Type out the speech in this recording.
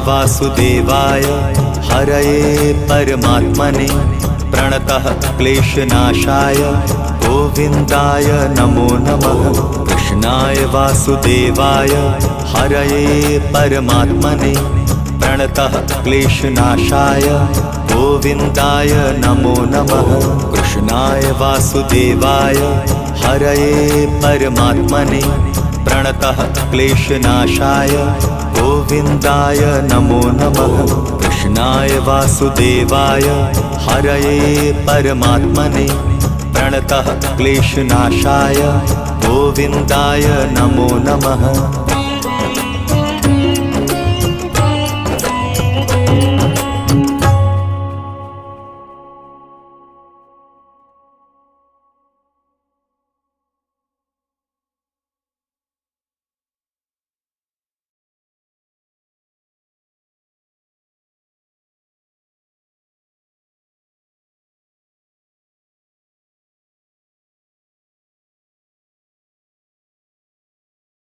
वासुदेवाय हरये परमात्मने प्रणतः क्लेशनाशाय गोविन्दाय नमो नमः। कृष्णाय वासुदेवाय हरये परमात्मने प्रणतः क्लेशनाशाय गोविन्दाय नमो नमः। कृष्णाय वासुदेवाय हरये परमात्मने प्रणतः क्लेशनाशाय गोविन्दाय नमो नमः। कृष्णाय वासुदेवाय हरये परमात्मने प्रणतः क्लेशनाशाय गोविन्दाय नमो नमः।